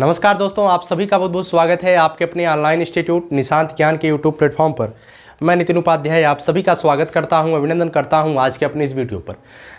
नमस्कार दोस्तों, आप सभी का बहुत बहुत स्वागत है आपके अपने ऑनलाइन इंस्टीट्यूट निशांत ज्ञान के यूट्यूब प्लेटफॉर्म पर। मैं नितिन उपाध्याय आप सभी का स्वागत करता हूं, अभिनंदन करता हूं आज के अपने इस वीडियो पर।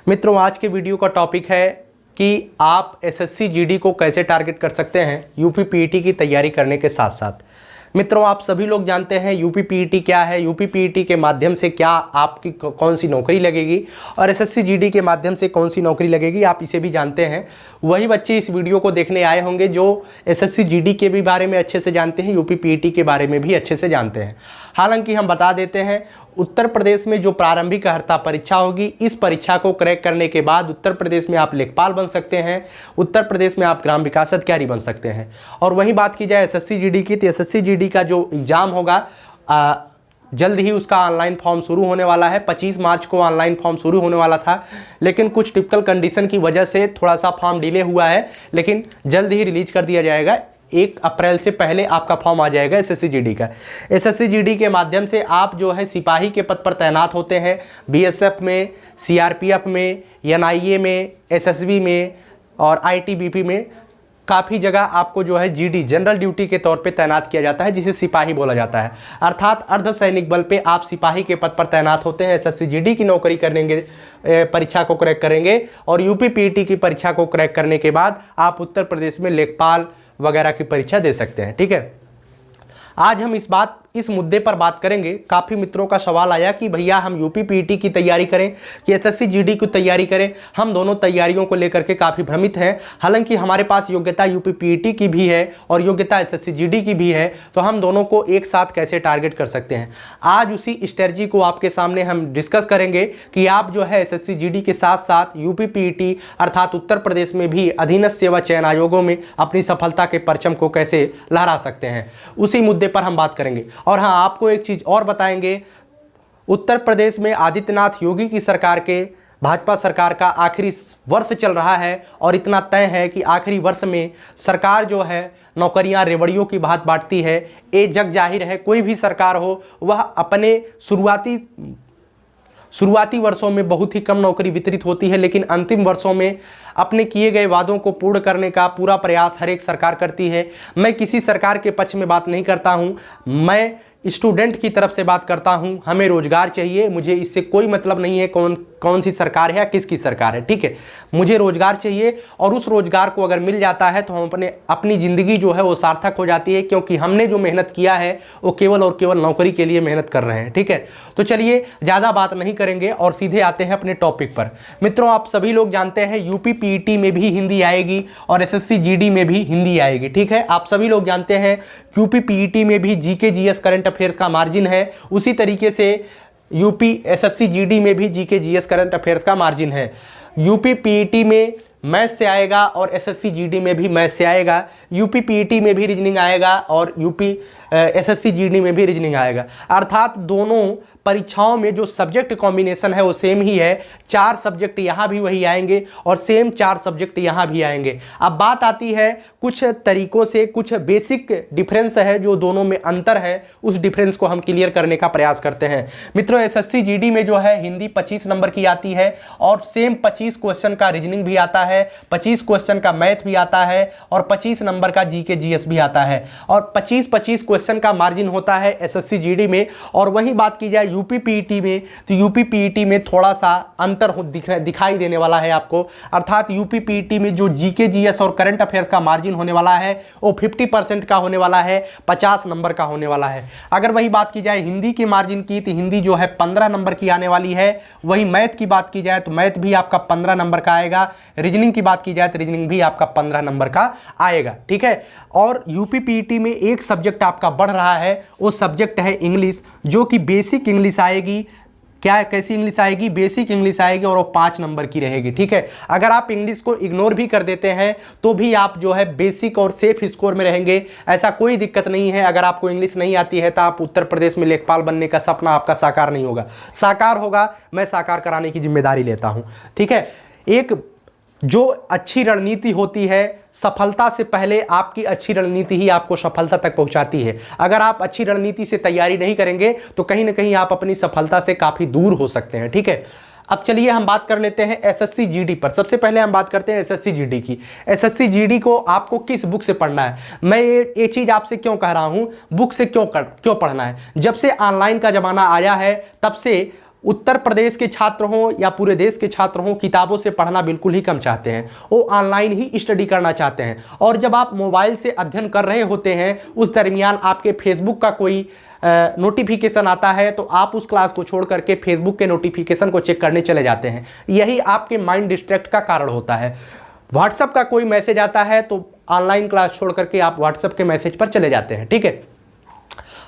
मित्रों, आज के वीडियो का टॉपिक है कि आप एसएससी जीडी को कैसे टारगेट कर सकते हैं यूपी पीईटी की तैयारी करने के साथ साथ। मित्रों, आप सभी लोग जानते हैं यूपी पीईटी क्या है, यूपी पीईटी के माध्यम से क्या आपकी कौन सी नौकरी लगेगी और एसएससी जीडी के माध्यम से कौन सी नौकरी लगेगी, आप इसे भी जानते हैं। वही बच्चे इस वीडियो को देखने आए होंगे जो एसएससी जीडी के भी बारे में अच्छे से जानते हैं, यूपी पीईटी के बारे में भी अच्छे से जानते हैं। हालांकि हम बता देते हैं, उत्तर प्रदेश में जो प्रारंभिक अर्हता परीक्षा होगी, इस परीक्षा को क्रैक करने के बाद उत्तर प्रदेश में आप लेखपाल बन सकते हैं, उत्तर प्रदेश में आप ग्राम विकास अधिकारी बन सकते हैं। और वही बात की जाए एसएससी जीडी की, तो एसएससी जीडी का जो एग्ज़ाम होगा जल्द ही उसका ऑनलाइन फॉर्म शुरू होने वाला है। 25 मार्च को ऑनलाइन फॉर्म शुरू होने वाला था, लेकिन कुछ टिपिकल कंडीशन की वजह से थोड़ा सा फॉर्म डिले हुआ है, लेकिन जल्द ही रिलीज कर दिया जाएगा। 1 अप्रैल से पहले आपका फॉर्म आ जाएगा एसएससी जीडी का। एसएससी जीडी के माध्यम से आप जो है सिपाही के पद पर तैनात होते हैं, बीएसएफ में, सीआरपीएफ में, एनआईए में, एसएसबी में और आईटीबीपी में काफ़ी जगह आपको जो है जीडी जनरल ड्यूटी के तौर पे तैनात किया जाता है, जिसे सिपाही बोला जाता है। अर्थात अर्धसैनिक बल पे आप सिपाही के पद पर तैनात होते हैं, एसएससी जीडी की नौकरी करेंगे, परीक्षा को क्रैक करेंगे और यूपी पीईटी की परीक्षा को क्रैक करने के बाद आप उत्तर प्रदेश में लेखपाल वगैरह की परीक्षा दे सकते हैं। ठीक है, आज हम इस मुद्दे पर बात करेंगे। काफ़ी मित्रों का सवाल आया कि भैया हम यूपी पीईटी की तैयारी करें कि एसएससी जीडी की तैयारी करें। हम दोनों तैयारियों को लेकर के काफ़ी भ्रमित हैं। हालांकि हमारे पास योग्यता यूपी पीईटी की भी है और योग्यता एसएससी जीडी की भी है, तो हम दोनों को एक साथ कैसे टारगेट कर सकते हैं, आज उसी स्ट्रेटजी को आपके सामने हम डिस्कस करेंगे कि आप जो है एसएससी जीडी के साथ साथ यूपी पीईटी अर्थात उत्तर प्रदेश में भी अधीनस्थ सेवा चयन आयोगों में अपनी सफलता के परचम को कैसे लहरा सकते हैं, उसी मुद्दे पर हम बात करेंगे। और हाँ, आपको एक चीज़ और बताएंगे, उत्तर प्रदेश में आदित्यनाथ योगी की सरकार के भाजपा सरकार का आखिरी वर्ष चल रहा है और इतना तय है कि आखिरी वर्ष में सरकार जो है नौकरियां रेवड़ियों की भांति बांटती है। ये जग जाहिर है, कोई भी सरकार हो वह अपने शुरुआती वर्षों में बहुत ही कम नौकरी वितरित होती है, लेकिन अंतिम वर्षों में अपने किए गए वादों को पूर्ण करने का पूरा प्रयास हर एक सरकार करती है। मैं किसी सरकार के पक्ष में बात नहीं करता हूं, मैं स्टूडेंट की तरफ से बात करता हूं। हमें रोजगार चाहिए, मुझे इससे कोई मतलब नहीं है कौन सी सरकार है या किसकी सरकार है। ठीक है, मुझे रोजगार चाहिए और उस रोजगार को अगर मिल जाता है तो हम अपनी ज़िंदगी जो है वो सार्थक हो जाती है, क्योंकि हमने जो मेहनत किया है वो केवल और केवल नौकरी के लिए मेहनत कर रहे हैं। ठीक है, तो चलिए ज़्यादा बात नहीं करेंगे और सीधे आते हैं अपने टॉपिक पर। मित्रों, आप सभी लोग जानते हैं यूपी पीईटी में भी हिंदी आएगी और एसएससी जीडी में भी हिंदी आएगी। ठीक है, आप सभी लोग जानते हैं यूपी पीईटी में भी जीके जीएस करंट अफेयर्स का मार्जिन है, उसी तरीके से यूपी एसएससी जीडी में भी जीके जीएस करंट अफेयर्स का मार्जिन है। यूपी पीईटी में मैथ्स से आएगा और एसएससी जीडी में भी मैथ्स से आएगा, यूपी पीईटी में भी रीजनिंग आएगा और यूपी एसएससी जीडी में भी रीजनिंग आएगा। अर्थात दोनों परीक्षाओं में जो सब्जेक्ट कॉम्बिनेशन है वो सेम ही है। 4 सब्जेक्ट यहाँ भी वही आएंगे और सेम 4 सब्जेक्ट यहाँ भी आएंगे। अब बात आती है कुछ तरीकों से, कुछ बेसिक डिफरेंस है जो दोनों में अंतर है, उस डिफरेंस को हम क्लियर करने का प्रयास करते हैं। मित्रों, एसएससी जीडी में जो है हिंदी 25 नंबर की आती है और सेम 25 क्वेश्चन का रीजनिंग भी आता है, 25 क्वेश्चन का मैथ भी आता है और 25 नंबर का जीके जीएस भी आता है और 25-25 क्वेश्चन का मार्जिन होता है एसएससी जीडी में। और वही बात की जाए यूपी पीईटी में, तो यूपी पीईटी में थोड़ा सा अंतर दिखाई देने वाला है आपको। अर्थात यूपी पीईटी में जो जीके जीएस और करंट अफेयर्स का मार्जिन होने वाला है वो 50% का होने वाला है, 50 नंबर का होने वाला है। अगर वही बात की जाए हिंदी के मार्जिन की, तो हिंदी जो है 15 नंबर की आने वाली है। वही मैथ की बात की जाए तो मैथ भी आपका 15 नंबर का आएगा। रीजनिंग की बात की जाए तो रीजनिंग भी आपका 15 नंबर का आएगा। ठीक है, और यूपी पीईटी में एक सब्जेक्ट आपका बढ़ रहा है, वो सब्जेक्ट है इंग्लिश, जो कि बेसिक इंग्लिश आएगी। क्या कैसी इंग्लिश आएगी? बेसिक इंग्लिश आएगी और वो 5 नंबर की रहेगी। ठीक है, अगर आप इंग्लिश को इग्नोर भी कर देते हैं तो भी आप जो है बेसिक और सेफ स्कोर में रहेंगे, ऐसा कोई दिक्कत नहीं है। अगर आपको इंग्लिश नहीं आती है तो आप उत्तर प्रदेश में लेखपाल बनने का सपना आपका साकार नहीं होगा। साकार होगा, मैं साकार कराने की जिम्मेदारी लेता हूँ। ठीक है, एक जो अच्छी रणनीति होती है, सफलता से पहले आपकी अच्छी रणनीति ही आपको सफलता तक पहुंचाती है। अगर आप अच्छी रणनीति से तैयारी नहीं करेंगे तो कहीं ना कहीं आप अपनी सफलता से काफ़ी दूर हो सकते हैं। ठीक है, अब चलिए हम बात कर लेते हैं एसएससी जीडी पर। सबसे पहले हम बात करते हैं एसएससी जीडी की। एसएससी जीडी को आपको किस बुक से पढ़ना है, मैं ये चीज़ आपसे क्यों कह रहा हूँ, बुक से क्यों पढ़ना है। जब से ऑनलाइन का ज़माना आया है तब से उत्तर प्रदेश के छात्र हों या पूरे देश के छात्र हों, किताबों से पढ़ना बिल्कुल ही कम चाहते हैं, वो ऑनलाइन ही स्टडी करना चाहते हैं। और जब आप मोबाइल से अध्ययन कर रहे होते हैं, उस दरमियान आपके फेसबुक का कोई नोटिफिकेशन आता है तो आप उस क्लास को छोड़ करके फेसबुक के नोटिफिकेशन को चेक करने चले जाते हैं। यही आपके माइंड डिस्ट्रैक्ट का कारण होता है। व्हाट्सएप का कोई मैसेज आता है तो ऑनलाइन क्लास छोड़ करके आप व्हाट्सएप के मैसेज पर चले जाते हैं। ठीक है,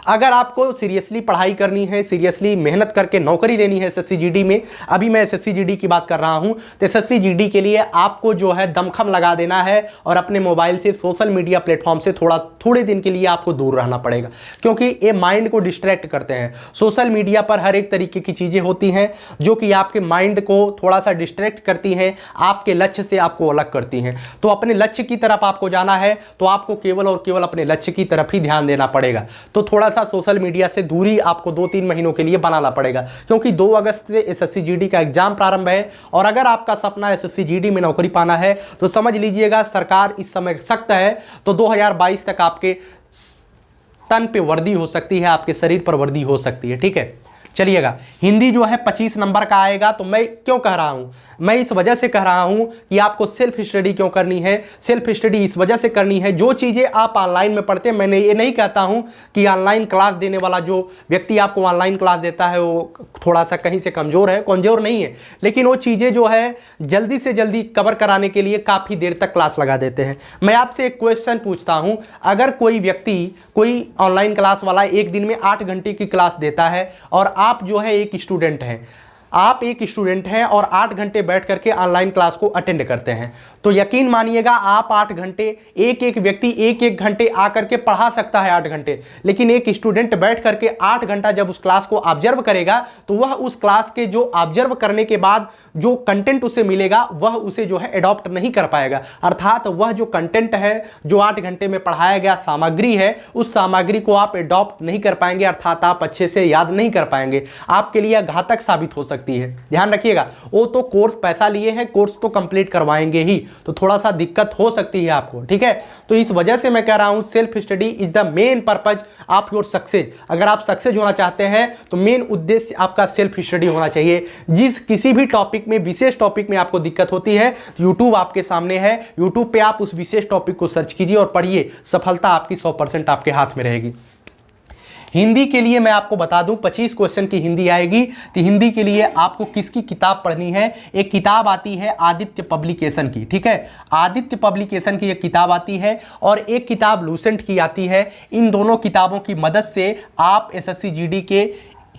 अगर आपको सीरियसली पढ़ाई करनी है, सीरियसली मेहनत करके नौकरी लेनी है एसएससी जीडी में, अभी मैं एसएससी जीडी की बात कर रहा हूं, तो एसएससी जीडी के लिए आपको जो है दमखम लगा देना है और अपने मोबाइल से सोशल मीडिया प्लेटफॉर्म से थोड़े दिन के लिए आपको दूर रहना पड़ेगा, क्योंकि ये माइंड को डिस्ट्रैक्ट करते हैं। सोशल मीडिया पर हर एक तरीके की चीज़ें होती हैं जो कि आपके माइंड को थोड़ा सा डिस्ट्रैक्ट करती हैं, आपके लक्ष्य से आपको अलग करती हैं। तो अपने लक्ष्य की तरफ आपको जाना है तो आपको केवल और केवल अपने लक्ष्य की तरफ ही ध्यान देना पड़ेगा। तो थोड़ा सा सोशल मीडिया से दूरी आपको 2-3 महीनों के लिए बनाना पड़ेगा, क्योंकि 2 अगस्त से एसएससी जीडी का एग्जाम प्रारंभ है। और अगर आपका सपना एसएससी जीडी में नौकरी पाना है तो समझ लीजिएगा सरकार इस समय सख्त है, तो 2022 तक आपके तन पे वर्दी हो सकती है, आपके शरीर पर वर्दी हो सकती है। ठीक है, चलिएगा, हिंदी जो है 25 नंबर का आएगा। तो मैं क्यों कह रहा हूं, मैं इस वजह से कह रहा हूं कि आपको सेल्फ स्टडी क्यों करनी है। सेल्फ स्टडी इस वजह से करनी है, जो चीज़ें आप ऑनलाइन में पढ़ते हैं, मैंने ये नहीं कहता हूं कि ऑनलाइन क्लास देने वाला जो व्यक्ति आपको ऑनलाइन क्लास देता है वो थोड़ा सा कहीं से कमज़ोर नहीं है, लेकिन वो चीज़ें जो है जल्दी से जल्दी कवर कराने के लिए काफ़ी देर तक क्लास लगा देते हैं। मैं आपसे एक क्वेश्चन पूछता हूँ, अगर कोई व्यक्ति कोई ऑनलाइन क्लास वाला एक दिन में 8 घंटे की क्लास देता है और आप जो है एक स्टूडेंट हैं, आप एक स्टूडेंट हैं और 8 घंटे बैठ करके ऑनलाइन क्लास को अटेंड करते हैं, तो यकीन मानिएगा आप 8 घंटे, एक व्यक्ति एक घंटे आकर के पढ़ा सकता है 8 घंटे, लेकिन एक स्टूडेंट बैठ करके 8 घंटा जब उस क्लास को ऑब्जर्व करेगा तो वह उस क्लास के जो ऑब्जर्व करने के बाद जो कंटेंट उसे मिलेगा वह उसे जो है एडॉप्ट नहीं कर पाएगा। अर्थात वह जो कंटेंट है, जो 8 घंटे में पढ़ाया गया सामग्री है, उस सामग्री को आप एडॉप्ट नहीं कर पाएंगे, अर्थात आप अच्छे से याद नहीं कर पाएंगे, आपके लिए घातक साबित हो सकती है। ध्यान रखिएगा, वो तो कोर्स पैसा लिए हैं, कोर्स तो कंप्लीट करवाएंगे ही, तो थोड़ा सा दिक्कत हो सकती है आपको। ठीक है, तो इस वजह से मैं कह रहा हूं self study is the main purpose of your success. अगर आप सक्सेस होना चाहते हैं तो मेन उद्देश्य आपका सेल्फ स्टडी होना चाहिए। जिस किसी भी टॉपिक में, विशेष टॉपिक में आपको दिक्कत होती है, यूट्यूब आपके सामने है, यूट्यूब पे आप उस विशेष टॉपिक को सर्च कीजिए और पढ़िए, सफलता आपकी 100% आपके हाथ में रहेगी। हिंदी के लिए मैं आपको बता दूं 25 क्वेश्चन की हिंदी आएगी। तो हिंदी के लिए आपको किसकी किताब पढ़नी है, एक किताब आती है आदित्य पब्लिकेशन की। ठीक है, आदित्य पब्लिकेशन की एक किताब आती है और एक किताब लूसेंट की आती है। इन दोनों किताबों की मदद से आप एसएससी जीडी के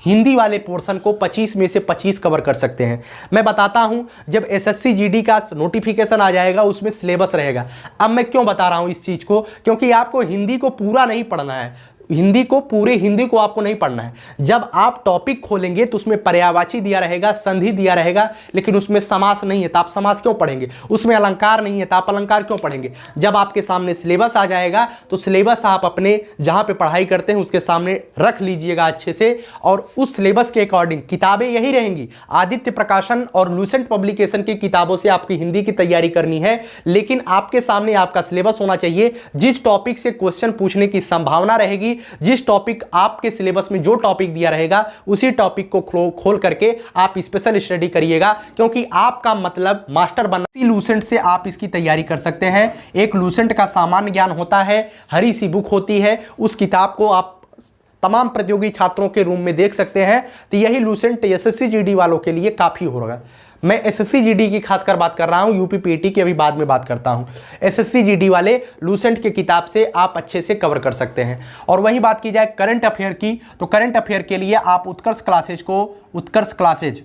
हिंदी वाले पोर्शन को 25 में से 25 कवर कर सकते हैं। मैं बताता हूं, जब एसएससी जीडी का नोटिफिकेशन आ जाएगा उसमें सिलेबस रहेगा। अब मैं क्यों बता रहा हूं इस चीज़ को, क्योंकि आपको हिंदी को पूरा नहीं पढ़ना है, पूरे हिंदी को आपको नहीं पढ़ना है। जब आप टॉपिक खोलेंगे तो उसमें पर्यायवाची दिया रहेगा, संधि दिया रहेगा, लेकिन उसमें समास नहीं है तो आप समास क्यों पढ़ेंगे, उसमें अलंकार नहीं है तो आप अलंकार क्यों पढ़ेंगे। जब आपके सामने सिलेबस आ जाएगा तो सिलेबस आप अपने जहां पे पढ़ाई करते हैं उसके सामने रख लीजिएगा अच्छे से, और उस सिलेबस के अकॉर्डिंग किताबें यही रहेंगी। आदित्य प्रकाशन और लूसेंट पब्लिकेशन की किताबों से आपकी हिंदी की तैयारी करनी है, लेकिन आपके सामने आपका सिलेबस होना चाहिए। जिस टॉपिक से क्वेश्चन पूछने की संभावना रहेगी, जिस टॉपिक आपके सिलेबस में जो टॉपिक दिया रहेगा उसी टॉपिक को खोल करके आप स्पेशल स्टडी करिएगा, क्योंकि आपका मतलब मास्टर बनना। लूसेंट से आप इसकी तैयारी कर सकते हैं। एक लूसेंट का सामान्य ज्ञान होता है, हरी सी बुक होती है, उस किताब को आप तमाम प्रतियोगी छात्रों के रूम में देख सकते हैं। तो यही लूसेंट एसएससी जीडी वालों के लिए काफी होगा। मैं एसएससी जीडी की खासकर बात कर रहा हूं, यूपी पीटी की अभी बाद में बात करता हूं। एसएससी जीडी वाले लूसेंट के किताब से आप अच्छे से कवर कर सकते हैं। और वही बात की जाए करंट अफेयर की, तो करंट अफेयर के लिए आप उत्कर्ष क्लासेज,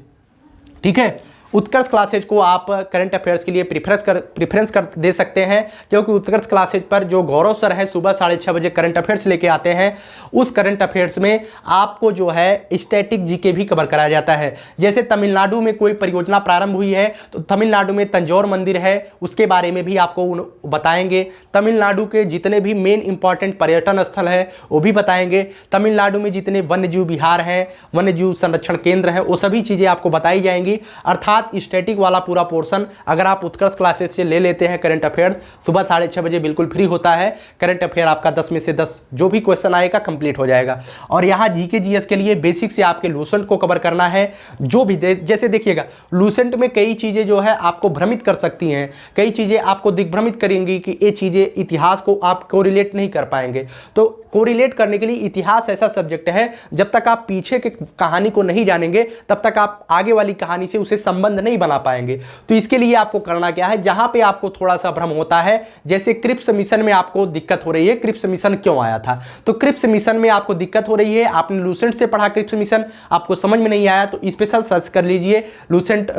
ठीक है, उत्कर्ष क्लासेज को आप करंट अफेयर्स के लिए प्रेफरेंस कर दे सकते हैं, क्योंकि उत्कर्ष क्लासेज पर जो गौरव सर है सुबह 6:30 बजे करंट अफेयर्स लेके आते हैं। उस करंट अफेयर्स में आपको जो है स्टैटिक जीके भी कवर कराया जाता है। जैसे तमिलनाडु में कोई परियोजना प्रारंभ हुई है तो तमिलनाडु में तंजौर मंदिर है, उसके बारे में भी आपको बताएंगे। तमिलनाडु के जितने भी मेन इंपॉर्टेंट पर्यटन स्थल है वो भी बताएंगे। तमिलनाडु में जितने वन्यजीव विहार हैं, वन्यजीव संरक्षण केंद्र हैं, वो सभी चीज़ें आपको बताई जाएंगी। अर्थात स्टैटिक वाला पूरा पोर्शन अगर आप उत्कर्ष क्लासेस से ले लेते हैं करंट अफेयर्स, सुबह 6:30 बजे बिल्कुल फ्री होता है। करंट अफेयर आपका 10 में से 10 जो भी क्वेश्चन आएगा कंप्लीट हो जाएगा। और यहाँ जीके जीएस के लिए बेसिक से आपके लूसेंट को कवर करना है। जो भी जैसे देखिएगा लूसेंट में कई चीज़ें जो है आपको भ्रमित कर सकती हैं, कई चीज़ें आपको दिग्भ्रमित करेंगी कि ये चीज़ें इतिहास को आप कोरिलेट नहीं कर पाएंगे। तो कोरिलेट करने के लिए इतिहास ऐसा सब्जेक्ट है, जब तक आप पीछे के कहानी को नहीं जानेंगे तब तक आप आगे वाली कहानी से उसे संबंध नहीं बना पाएंगे। तो इसके लिए आपको करना क्या है, जहां पे आपको थोड़ा सा भ्रम होता है, जैसे क्रिप्स मिशन में आपको दिक्कत हो रही है, क्रिप्स मिशन क्यों आया था, तो क्रिप्स मिशन में आपको दिक्कत हो रही है, आपने लूसेंट से पढ़ा क्रिप्स मिशन, आपको समझ में नहीं आया तो स्पेशल सर्च कर लीजिए लूसेंट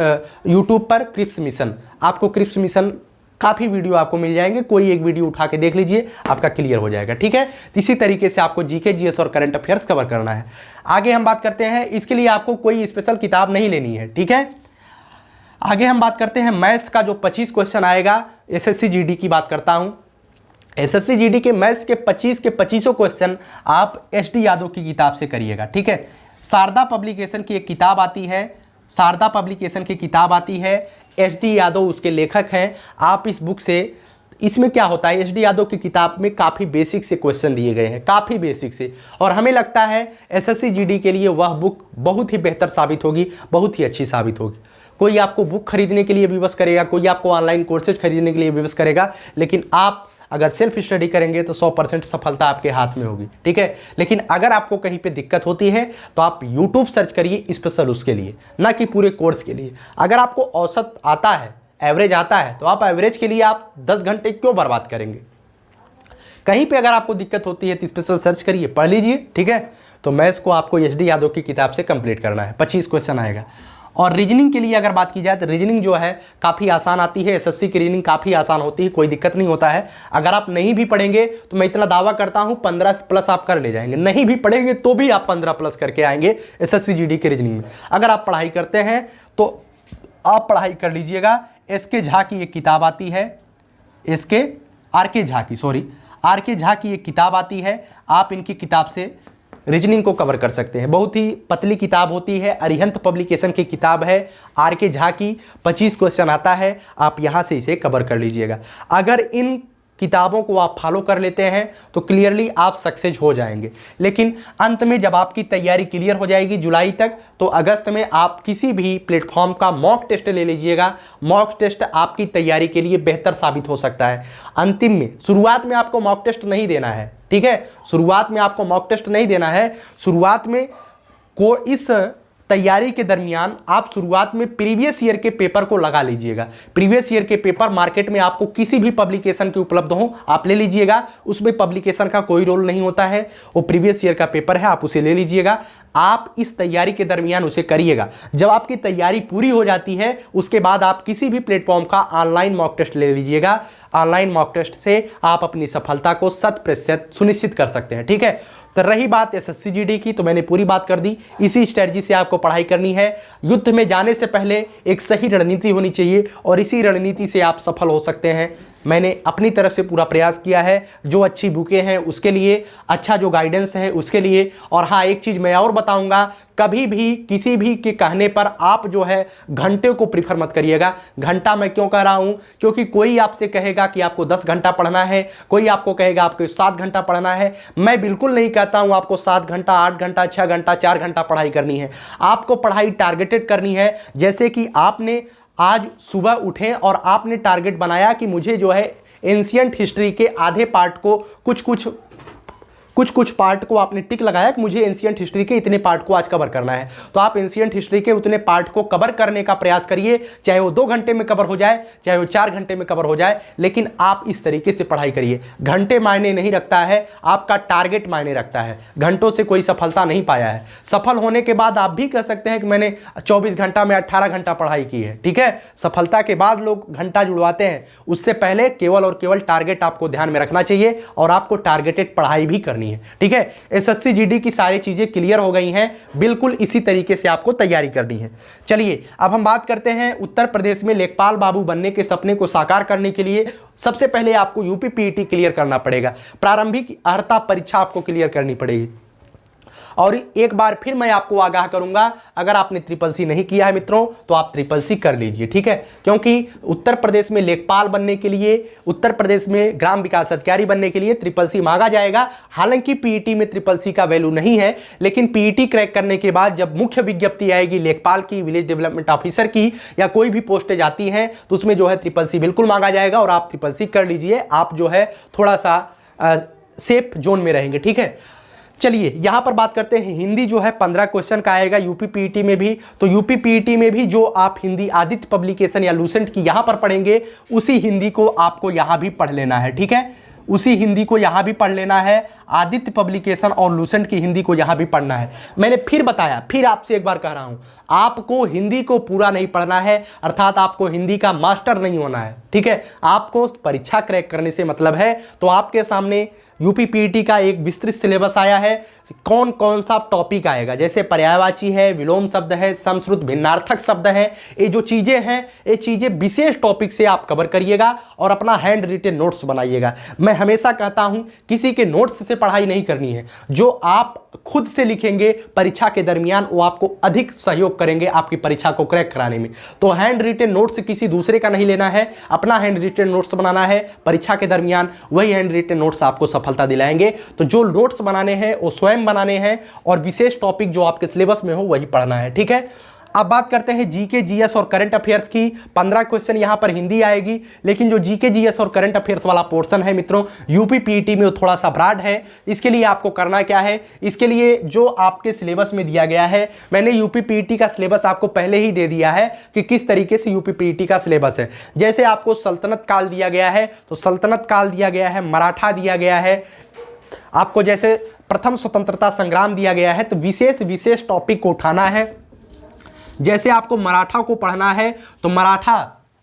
यूट्यूब पर क्रिप्स मिशन। आपको क्रिप्स मिशन काफ़ी वीडियो आपको मिल जाएंगे, कोई एक वीडियो उठा के देख लीजिए, आपका क्लियर हो जाएगा। ठीक है, इसी तरीके से आपको जीके जीएस और करंट अफेयर्स कवर करना है। आगे हम बात करते हैं, इसके लिए आपको कोई स्पेशल किताब नहीं लेनी है। ठीक है, आगे हम बात करते हैं मैथ्स का जो 25 क्वेश्चन आएगा, एसएससी जीडी की बात करता हूं। एसएससी जीडी के मैथ्स के 25 के 25 क्वेश्चन आप एसडी यादव की किताब से करिएगा। ठीक है, शारदा पब्लिकेशन की एक किताब आती है, शारदा पब्लिकेशन की किताब आती है, एसडी यादव उसके लेखक हैं। आप इस बुक से, इसमें क्या होता है, एसडी यादव की किताब में काफ़ी बेसिक से क्वेश्चन दिए गए हैं, काफ़ी बेसिक से, और हमें लगता है एसएससी जीडी के लिए वह बुक बहुत ही बेहतर साबित होगी, बहुत ही अच्छी साबित होगी। कोई आपको बुक खरीदने के लिए विवश करेगा, कोई आपको ऑनलाइन कोर्सेज खरीदने के लिए विवश करेगा, लेकिन आप अगर सेल्फ स्टडी करेंगे तो 100% सफलता आपके हाथ में होगी। ठीक है, लेकिन अगर आपको कहीं पे दिक्कत होती है तो आप यूट्यूब सर्च करिए स्पेशल उसके लिए, ना कि पूरे कोर्स के लिए। अगर आपको औसत आता है, एवरेज आता है, तो आप एवरेज के लिए आप 10 घंटे क्यों बर्बाद करेंगे। कहीं पे अगर आपको दिक्कत होती है तो स्पेशल सर्च करिए, पढ़ लीजिए। ठीक है, तो मैथ्स को आपको एसडी यादव की किताब से कंप्लीट करना है, 25 क्वेश्चन आएगा। और रीजनिंग के लिए अगर बात की जाए तो रीजनिंग जो है काफ़ी आसान आती है, एसएससी की रीजनिंग काफ़ी आसान होती है, कोई दिक्कत नहीं होता है। अगर आप नहीं भी पढ़ेंगे तो मैं इतना दावा करता हूं 15+ आप कर ले जाएंगे, नहीं भी पढ़ेंगे तो भी आप 15+ करके आएंगे एसएससी जीडी की रीजनिंग में। अगर आप पढ़ाई करते हैं तो आप पढ़ाई कर लीजिएगा। एसके झा की एक किताब आती है, आरके झा की एक किताब आती है, आप इनकी किताब से रीजनिंग को कवर कर सकते हैं। बहुत ही पतली किताब होती है, अरिहंत पब्लिकेशन की किताब है, आरके झा की, 25 क्वेश्चन आता है, आप यहाँ से इसे कवर कर लीजिएगा। अगर इन किताबों को आप फॉलो कर लेते हैं तो क्लियरली आप सक्सेस हो जाएंगे। लेकिन अंत में जब आपकी तैयारी क्लियर हो जाएगी जुलाई तक, तो अगस्त में आप किसी भी प्लेटफॉर्म का मॉक टेस्ट ले लीजिएगा। मॉक टेस्ट आपकी तैयारी के लिए बेहतर साबित हो सकता है। अंतिम में, शुरुआत में आपको मॉक टेस्ट नहीं देना है। ठीक है, शुरुआत में आपको मॉक टेस्ट नहीं देना है। शुरुआत में इस तैयारी के दरमियान आप शुरुआत में प्रीवियस ईयर के पेपर को लगा लीजिएगा। प्रीवियस ईयर के पेपर मार्केट में आपको किसी भी पब्लिकेशन के उपलब्ध हो, आप ले लीजिएगा। उसमें पब्लिकेशन का कोई रोल नहीं होता है, वो प्रीवियस ईयर का पेपर है, आप उसे ले लीजिएगा। आप इस तैयारी के दरमियान उसे करिएगा। जब आपकी तैयारी पूरी हो जाती है उसके बाद आप किसी भी प्लेटफॉर्म का ऑनलाइन मॉक टेस्ट ले लीजिएगा। ऑनलाइन मॉक टेस्ट से आप अपनी सफलता को 100% सुनिश्चित कर सकते हैं। ठीक है, तो रही बात एसएससी जीडी की, तो मैंने पूरी बात कर दी। इसी स्ट्रेटजी से आपको पढ़ाई करनी है। युद्ध में जाने से पहले एक सही रणनीति होनी चाहिए और इसी रणनीति से आप सफल हो सकते हैं। मैंने अपनी तरफ से पूरा प्रयास किया है, जो अच्छी बुकें हैं उसके लिए, अच्छा जो गाइडेंस है उसके लिए। और हाँ, एक चीज़ मैं और बताऊंगा, कभी भी किसी भी के कहने पर आप जो है घंटे को प्रीफर मत करिएगा। घंटा मैं क्यों कह रहा हूँ, क्योंकि कोई आपसे कहेगा कि आपको 10 घंटा पढ़ना है, कोई आपको कहेगा आपको 7 घंटा पढ़ना है। मैं बिल्कुल नहीं कहता हूँ आपको 7 घंटा, 8 घंटा, 6 घंटा, 4 घंटा पढ़ाई करनी है। आपको पढ़ाई टारगेटेड करनी है। जैसे कि आपने आज सुबह उठे और आपने टारगेट बनाया कि मुझे जो है एंशिएंट हिस्ट्री के आधे पार्ट को कुछ कुछ कुछ पार्ट को आपने टिक लगाया कि मुझे एंशिएंट हिस्ट्री के इतने पार्ट को आज कवर करना है, तो आप एंशिएंट हिस्ट्री के उतने पार्ट को कवर करने का प्रयास करिए, चाहे वो 2 घंटे में कवर हो जाए, चाहे वो 4 घंटे में कवर हो जाए, लेकिन आप इस तरीके से पढ़ाई करिए। घंटे मायने नहीं रखता है, आपका टारगेट मायने रखता है। घंटों से कोई सफलता नहीं पाया है। सफल होने के बाद आप भी कह सकते हैं कि मैंने 24 घंटा में 18 घंटा पढ़ाई की है, ठीक है। सफलता के बाद लोग घंटा जुड़वाते हैं, उससे पहले केवल और केवल टारगेट आपको ध्यान में रखना चाहिए और आपको टारगेटेड पढ़ाई भी करनी है, ठीक है। एसएससी जीडी की सारी चीजें क्लियर हो गई हैं, बिल्कुल इसी तरीके से आपको तैयारी करनी है। चलिए अब हम बात करते हैं उत्तर प्रदेश में लेखपाल बाबू बनने के सपने को साकार करने के लिए सबसे पहले आपको यूपी पीईटी क्लियर करना पड़ेगा। प्रारंभिक अर्हता परीक्षा आपको क्लियर करनी पड़ेगी। और एक बार फिर मैं आपको आगाह करूंगा, अगर आपने ट्रिपल सी नहीं किया है मित्रों तो आप ट्रिपल सी कर लीजिए, ठीक है। क्योंकि उत्तर प्रदेश में लेखपाल बनने के लिए, उत्तर प्रदेश में ग्राम विकास अधिकारी बनने के लिए ट्रिपल सी मांगा जाएगा। हालांकि पीईटी में ट्रिपल सी का वैल्यू नहीं है, लेकिन पीईटी क्रैक करने के बाद जब मुख्य विज्ञप्ति आएगी लेखपाल की, विलेज डेवलपमेंट ऑफिसर की, या कोई भी पोस्टें जाती हैं तो उसमें जो है ट्रिपल सी बिल्कुल मांगा जाएगा और आप ट्रिपल सी कर लीजिए। आप जो है थोड़ा सा सेफ जोन में रहेंगे, ठीक है। चलिए यहां पर बात करते हैं, हिंदी जो है 15 क्वेश्चन का आएगा यूपी पीईटी में भी। तो यूपी पीईटी में भी जो आप हिंदी आदित्य पब्लिकेशन या लूसेंट की यहां पर पढ़ेंगे, उसी हिंदी को आपको यहां भी पढ़ लेना है, ठीक है। उसी हिंदी को यहां भी पढ़ लेना है। आदित्य पब्लिकेशन और लूसेंट की हिंदी को यहां भी पढ़ना है। मैंने फिर बताया, फिर आपसे एक बार कह रहा हूं, आपको हिंदी को पूरा नहीं पढ़ना है, अर्थात आपको हिंदी का मास्टर नहीं होना है, ठीक है। आपको परीक्षा क्रैक करने से मतलब है। तो आपके सामने यूपी पीईटी का एक विस्तृत सिलेबस आया है, कौन कौन सा टॉपिक आएगा, जैसे पर्यायवाची है, विलोम शब्द है, समश्रुत भिन्नार्थक शब्द है, ये जो चीजें हैं ये चीजें विशेष टॉपिक से आप कवर करिएगा और अपना हैंड रिटेन नोट्स बनाइएगा। मैं हमेशा कहता हूं किसी के नोट्स से पढ़ाई नहीं करनी है, जो आप खुद से लिखेंगे परीक्षा के दरमियान वो आपको अधिक सहयोग करेंगे आपकी परीक्षा को क्रैक कराने में। तो हैंड रिटेन नोट्स किसी दूसरे का नहीं लेना है, अपना हैंड रिटेन नोट्स बनाना है परीक्षा के दरमियान, वही हैंड रिटेन नोट्स आपको सफलता दिलाएंगे। तो जो नोट्स बनाने हैं वो स्वयं बनाने हैं और विशेष टॉपिक जो आपके सिलेबस में हो वही पढ़ना है, ठीक है। अब बात करते हैं जीके जीएस और करंट अफेयर्स की। 15 क्वेश्चन यहां पर हिंदी आएगी, लेकिन जो जीके जीएस और करंट अफेयर्स वाला पोर्शन है मित्रों यूपी पीईटी में वो थोड़ा सा ब्रॉड है। इसके लिए आपको करना क्या है, इसके लिए जो आपके सिलेबस में दिया गया है, मैंने यूपी पीईटी का सिलेबस आपको पहले ही दे दिया है कि किस तरीके से यूपी पीईटी का सिलेबस है। जैसे आपको सल्तनत काल दिया गया है तो सल्तनत काल दिया गया है, मराठा दिया गया है, आपको जैसे प्रथम स्वतंत्रता संग्राम दिया गया है, तो विशेष टॉपिक को उठाना है। जैसे आपको मराठा को पढ़ना है तो मराठा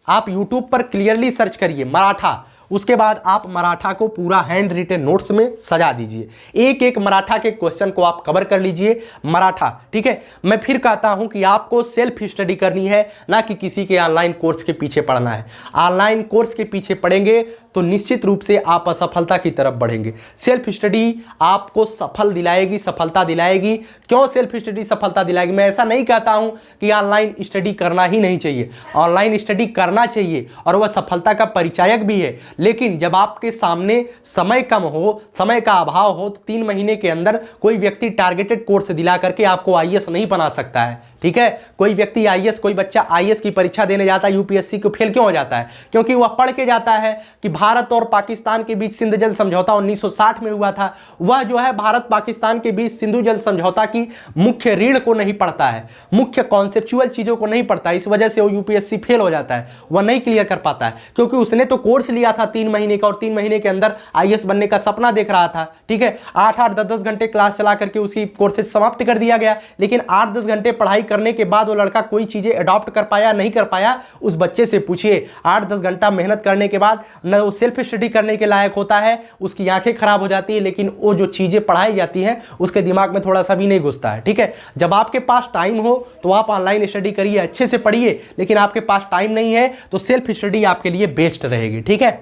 आप YouTube पर क्लियरली सर्च करिए मराठा, उसके बाद आप मराठा को पूरा हैंड रिटेन नोट्स में सजा दीजिए। एक एक मराठा के क्वेश्चन को आप कवर कर लीजिए मराठा, ठीक है। मैं फिर कहता हूं कि आपको सेल्फ स्टडी करनी है, ना कि किसी के ऑनलाइन कोर्स के पीछे पढ़ना है। ऑनलाइन कोर्स के पीछे पढ़ेंगे तो निश्चित रूप से आप असफलता की तरफ बढ़ेंगे। सेल्फ स्टडी आपको सफलता दिलाएगी। क्यों सेल्फ स्टडी सफलता दिलाएगी? मैं ऐसा नहीं कहता हूं कि ऑनलाइन स्टडी करना ही नहीं चाहिए, ऑनलाइन स्टडी करना चाहिए और वह सफलता का परिचायक भी है। लेकिन जब आपके सामने समय कम हो, समय का अभाव हो, तो 3 महीने के अंदर कोई व्यक्ति टारगेटेड कोर्स दिला करके आपको आईएएस नहीं बना सकता है, ठीक है। कोई व्यक्ति आईएएस, कोई बच्चा आईएएस की परीक्षा देने जाता है, यूपीएससी को फेल क्यों हो जाता है? क्योंकि वह पढ़ के जाता है कि भारत और पाकिस्तान के बीच सिंधु जल समझौता 1960 में हुआ था। वह जो है भारत पाकिस्तान के बीच सिंधु जल समझौता की मुख्य रीढ़ को नहीं पढ़ता है, मुख्य कॉन्सेप्चुअल चीजों को नहीं पढ़ता है। इस वजह से वो यूपीएससी फेल हो जाता है, वह नहीं क्लियर कर पाता है, क्योंकि उसने तो कोर्स लिया था 3 महीने का और 3 महीने के अंदर आईएएस बनने का सपना देख रहा था, ठीक है। 8-8, 10-10 घंटे क्लास चला करके उसकी कोर्सेज समाप्त कर दिया गया, लेकिन 8-10 घंटे पढ़ाई करने के बाद वो लड़का कोई चीजें अडॉप्ट कर पाया नहीं कर पाया। उस बच्चे से पूछिए, 8-10 घंटा मेहनत करने के बाद न वो सेल्फ स्टडी करने के लायक होता है, उसकी आंखें खराब हो जाती है, लेकिन वो जो चीजें पढ़ाई जाती हैं उसके दिमाग में थोड़ा सा भी नहीं घुसता है, ठीक है। जब आपके पास टाइम हो तो आप ऑनलाइन स्टडी करिए, अच्छे से पढ़िए, लेकिन आपके पास टाइम नहीं है तो सेल्फ स्टडी आपके लिए बेस्ट रहेगी, ठीक है।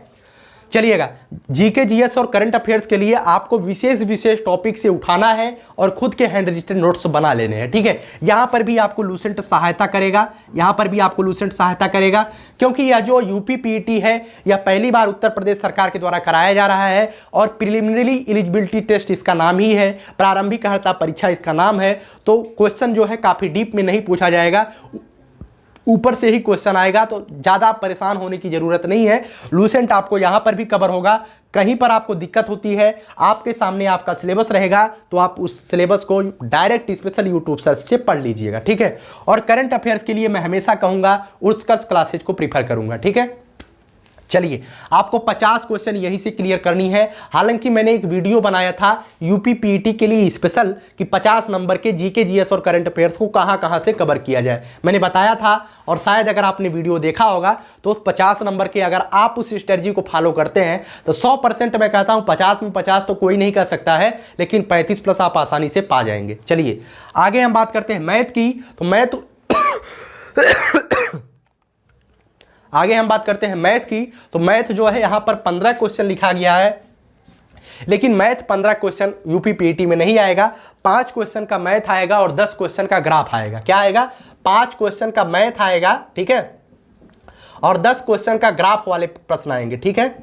चलिएगा, जीके जीएस और करंट अफेयर्स के लिए आपको विशेष टॉपिक से उठाना है और खुद के हैंड रिटन नोट्स बना लेने हैं, ठीक है। यहां पर भी आपको लूसेंट सहायता करेगा, क्योंकि यह जो यूपी पीईटी है यह पहली बार उत्तर प्रदेश सरकार के द्वारा कराया जा रहा है और प्रिलिमिनरी एलिजिबिलिटी टेस्ट इसका नाम ही है, प्रारंभिक अर्हता परीक्षा इसका नाम है। तो क्वेश्चन जो है काफी डीप में नहीं पूछा जाएगा, ऊपर से ही क्वेश्चन आएगा, तो ज़्यादा परेशान होने की ज़रूरत नहीं है। लूसेंट आपको यहाँ पर भी कवर होगा। कहीं पर आपको दिक्कत होती है, आपके सामने आपका सिलेबस रहेगा, तो आप उस सिलेबस को डायरेक्ट स्पेशल यूट्यूब सर्च से पढ़ लीजिएगा, ठीक है। और करंट अफेयर्स के लिए मैं हमेशा कहूँगा उत्कर्ष क्लासेज को प्रीफर करूँगा, ठीक है। चलिए, आपको 50 क्वेश्चन यही से क्लियर करनी है। हालांकि मैंने एक वीडियो बनाया था यूपी पीईटी के लिए स्पेशल कि 50 नंबर के जीके जीएस और करंट अफेयर्स को कहां कहां से कवर किया जाए, मैंने बताया था। और शायद अगर आपने वीडियो देखा होगा तो उस 50 नंबर के अगर आप उस स्ट्रेटजी को फॉलो करते हैं तो 100% मैं कहता हूं 50 में 50 तो कोई नहीं कर सकता है, लेकिन 35+ आप आसानी से पा जाएंगे। चलिए आगे हम बात करते हैं मैथ की। तो आगे हम बात करते हैं मैथ की। तो मैथ जो है यहाँ पर 15 क्वेश्चन लिखा गया है, लेकिन मैथ 15 क्वेश्चन यूपी पीईटी में नहीं आएगा। 5 क्वेश्चन का मैथ आएगा और 10 क्वेश्चन का ग्राफ आएगा। क्या आएगा? 5 क्वेश्चन का मैथ आएगा, ठीक है, और 10 क्वेश्चन का ग्राफ वाले प्रश्न आएंगे, ठीक है।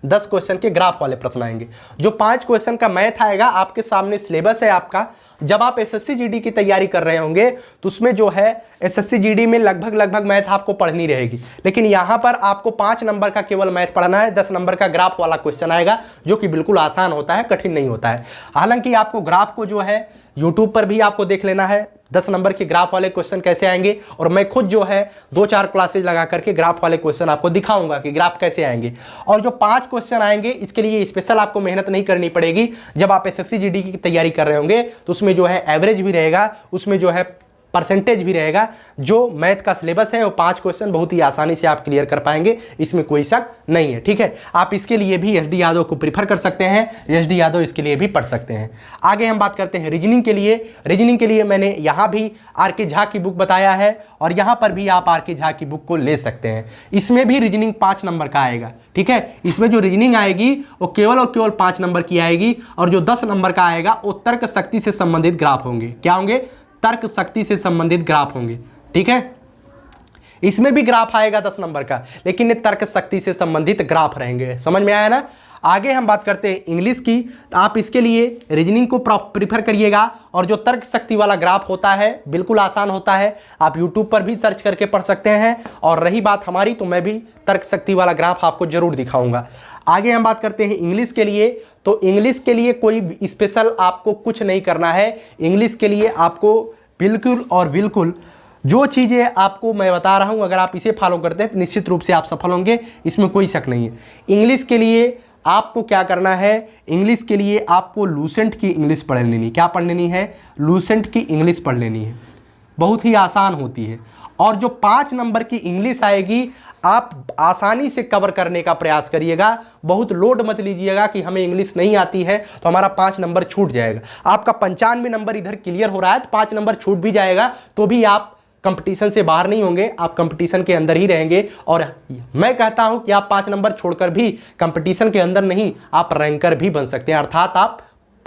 10 क्वेश्चन के ग्राफ वाले प्रश्न आएंगे। जो 5 क्वेश्चन का मैथ आएगा, आपके सामने सिलेबस है आपका। जब आप एसएससी जीडी की तैयारी कर रहे होंगे तो उसमें जो है एसएससी जीडी में लगभग मैथ आपको पढ़नी रहेगी, लेकिन यहाँ पर आपको 5 नंबर का केवल मैथ पढ़ना है। 10 नंबर का ग्राफ वाला क्वेश्चन आएगा, जो कि बिल्कुल आसान होता है, कठिन नहीं होता है। हालांकि आपको ग्राफ को जो है यूट्यूब पर भी आपको देख लेना है, 10 नंबर के ग्राफ वाले क्वेश्चन कैसे आएंगे, और मैं खुद जो है 2-4 क्लासेज लगा करके ग्राफ वाले क्वेश्चन आपको दिखाऊंगा कि ग्राफ कैसे आएंगे। और जो 5 क्वेश्चन आएंगे, इसके लिए स्पेशल आपको मेहनत नहीं करनी पड़ेगी। जब आप एसएससी जीडी की तैयारी कर रहे होंगे तो उसमें जो है एवरेज भी रहेगा, उसमें जो है परसेंटेज भी रहेगा। जो मैथ का सिलेबस है वो 5 क्वेश्चन बहुत ही आसानी से आप क्लियर कर पाएंगे, इसमें कोई शक नहीं है, ठीक है। आप इसके लिए भी एसडी यादव को प्रीफर कर सकते हैं, एसडी यादव इसके लिए भी पढ़ सकते हैं। आगे हम बात करते हैं रीजनिंग के लिए। रीजनिंग के लिए मैंने यहाँ भी आर.के. झा की बुक बताया है, और यहाँ पर भी आप आर.के. झा की बुक को ले सकते हैं। इसमें भी रीजनिंग 5 नंबर का आएगा, ठीक है। इसमें जो रीजनिंग आएगी वो केवल और केवल 5 नंबर की आएगी, और जो 10 नंबर का आएगा वो तर्क शक्ति से संबंधित ग्राफ होंगे। क्या होंगे? तर्क शक्ति से संबंधित ग्राफ होंगे, ठीक है। इसमें भी ग्राफ आएगा 10 नंबर का, लेकिन ये तर्क शक्ति से संबंधित ग्राफ रहेंगे। समझ में आया ना? आगे हम बात करते हैं इंग्लिश की। आप इसके लिए रीजनिंग को प्रीफर करिएगा, और जो तर्क शक्ति वाला ग्राफ होता है बिल्कुल आसान होता है, आप यूट्यूब पर भी सर्च करके पढ़ सकते हैं। और रही बात हमारी, तो मैं भी तर्क शक्ति वाला ग्राफ आपको जरूर दिखाऊंगा। आगे हम बात करते हैं इंग्लिश के लिए। तो इंग्लिश के लिए कोई स्पेशल आपको कुछ नहीं करना है। इंग्लिश के लिए आपको बिल्कुल और बिल्कुल जो चीज़ें आपको मैं बता रहा हूँ, अगर आप इसे फॉलो करते हैं तो निश्चित रूप से आप सफल होंगे, इसमें कोई शक नहीं है। इंग्लिश के लिए आपको क्या करना है? इंग्लिश के लिए आपको लूसेंट की इंग्लिश पढ़ लेनी। क्या पढ़ लेनी है? लूसेंट की इंग्लिश पढ़ लेनी है, बहुत ही आसान होती है। और जो 5 नंबर की इंग्लिश आएगी, आप आसानी से कवर करने का प्रयास करिएगा। बहुत लोड मत लीजिएगा कि हमें इंग्लिश नहीं आती है तो हमारा 5 नंबर छूट जाएगा। आपका 95 नंबर इधर क्लियर हो रहा है तो 5 नंबर छूट भी जाएगा, तो भी आप कंपटीशन से बाहर नहीं होंगे, आप कंपटीशन के अंदर ही रहेंगे। और मैं कहता हूं कि आप 5 नंबर छोड़कर भी कंपटीशन के अंदर नहीं, आप रैंकर भी बन सकते हैं, अर्थात आप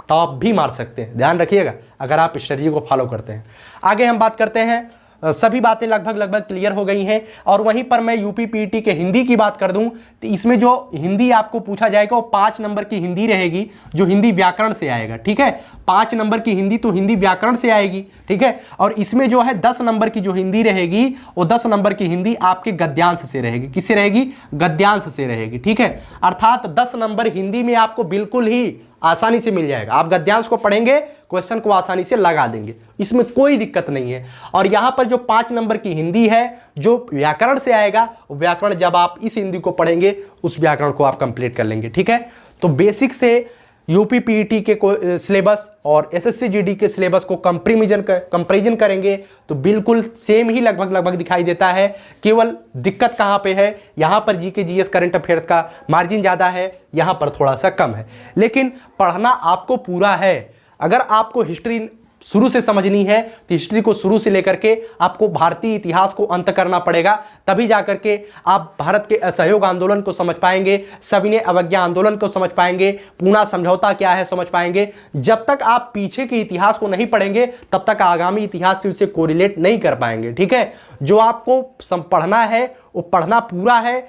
टॉप भी मार सकते हैं। ध्यान रखिएगा अगर आप स्ट्रेटजी को फॉलो करते हैं। आगे हम बात करते हैं, सभी बातें लगभग क्लियर हो गई हैं। और वहीं पर मैं यूपी पीईटी के हिंदी की बात कर दूं तो इसमें जो हिंदी आपको पूछा जाएगा वो 5 नंबर की हिंदी रहेगी, जो हिंदी व्याकरण से आएगा, ठीक है। 5 नंबर की हिंदी तो हिंदी व्याकरण से आएगी, ठीक है। और इसमें जो है 10 नंबर की जो हिंदी रहेगी वो 10 नंबर की हिंदी आपके गद्यांश से रहेगी। किससे रहेगी? गद्यांश से रहेगी, ठीक है। अर्थात 10 नंबर हिंदी में आपको बिल्कुल ही आसानी से मिल जाएगा। आप गद्यांश को पढ़ेंगे, क्वेश्चन को आसानी से लगा देंगे, इसमें कोई दिक्कत नहीं है। और यहाँ पर जो 5 नंबर की हिंदी है जो व्याकरण से आएगा, व्याकरण जब आप इस हिंदी को पढ़ेंगे उस व्याकरण को आप कंप्लीट कर लेंगे, ठीक है। तो बेसिक से यूपी पीईटी के सिलेबस और एसएससी जीडी के सिलेबस को कंपैरिजन करेंगे तो बिल्कुल सेम ही लगभग दिखाई देता है। केवल दिक्कत कहाँ पे है? यहाँ पर जीके जीएस करंट अफेयर्स का मार्जिन ज़्यादा है, यहाँ पर थोड़ा सा कम है, लेकिन पढ़ना आपको पूरा है। अगर आपको हिस्ट्री शुरू से समझनी है तो हिस्ट्री को शुरू से लेकर के आपको भारतीय इतिहास को अंत करना पड़ेगा, तभी जाकर के आप भारत के असहयोग आंदोलन को समझ पाएंगे, सविनय अवज्ञा आंदोलन को समझ पाएंगे, पूना समझौता क्या है समझ पाएंगे। जब तक आप पीछे के इतिहास को नहीं पढ़ेंगे तब तक आगामी इतिहास से उसे कोरिलेट नहीं कर पाएंगे, ठीक है। जो आपको पढ़ना है वो पढ़ना पूरा है,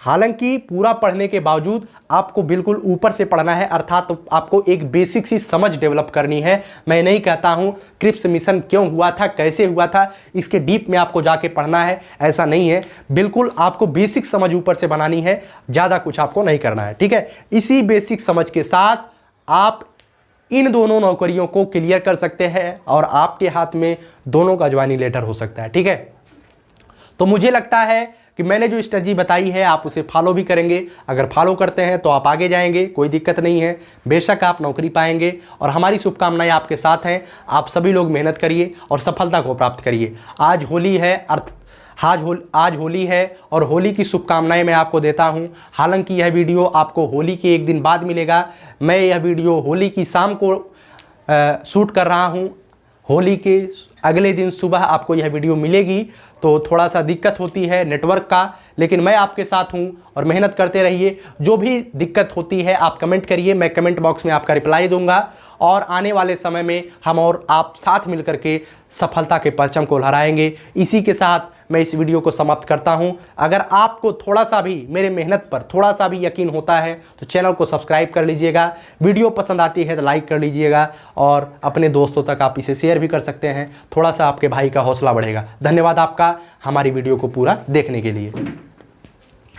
हालांकि पूरा पढ़ने के बावजूद आपको बिल्कुल ऊपर से पढ़ना है, अर्थात तो आपको एक बेसिक सी समझ डेवलप करनी है। मैं नहीं कहता हूं क्रिप्स मिशन क्यों हुआ था, कैसे हुआ था, इसके डीप में आपको जाके पढ़ना है, ऐसा नहीं है। बिल्कुल आपको बेसिक समझ ऊपर से बनानी है, ज़्यादा कुछ आपको नहीं करना है, ठीक है। इसी बेसिक समझ के साथ आप इन दोनों नौकरियों को क्लियर कर सकते हैं और आपके हाथ में दोनों का ज्वाइनिंग लेटर हो सकता है, ठीक है। तो मुझे लगता है कि मैंने जो स्ट्रेटजी बताई है आप उसे फॉलो भी करेंगे। अगर फॉलो करते हैं तो आप आगे जाएंगे, कोई दिक्कत नहीं है, बेशक आप नौकरी पाएंगे और हमारी शुभकामनाएं आपके साथ हैं। आप सभी लोग मेहनत करिए और सफलता को प्राप्त करिए। आज होली है, आज होली है और होली की शुभकामनाएं मैं आपको देता हूं। हालांकि यह वीडियो आपको होली के एक दिन बाद मिलेगा। मैं यह वीडियो होली की शाम को शूट कर रहा हूं। होली के अगले दिन सुबह आपको यह वीडियो मिलेगी, तो थोड़ा सा दिक्कत होती है नेटवर्क का, लेकिन मैं आपके साथ हूं और मेहनत करते रहिए। जो भी दिक्कत होती है आप कमेंट करिए, मैं कमेंट बॉक्स में आपका रिप्लाई दूंगा और आने वाले समय में हम और आप साथ मिलकर के सफलता के परचम को लहराएंगे। इसी के साथ मैं इस वीडियो को समाप्त करता हूं। अगर आपको थोड़ा सा भी मेरे मेहनत पर थोड़ा सा भी यकीन होता है तो चैनल को सब्सक्राइब कर लीजिएगा। वीडियो पसंद आती है तो लाइक कर लीजिएगा और अपने दोस्तों तक आप इसे शेयर भी कर सकते हैं। थोड़ा सा आपके भाई का हौसला बढ़ेगा। धन्यवाद आपका हमारी वीडियो को पूरा देखने के लिए।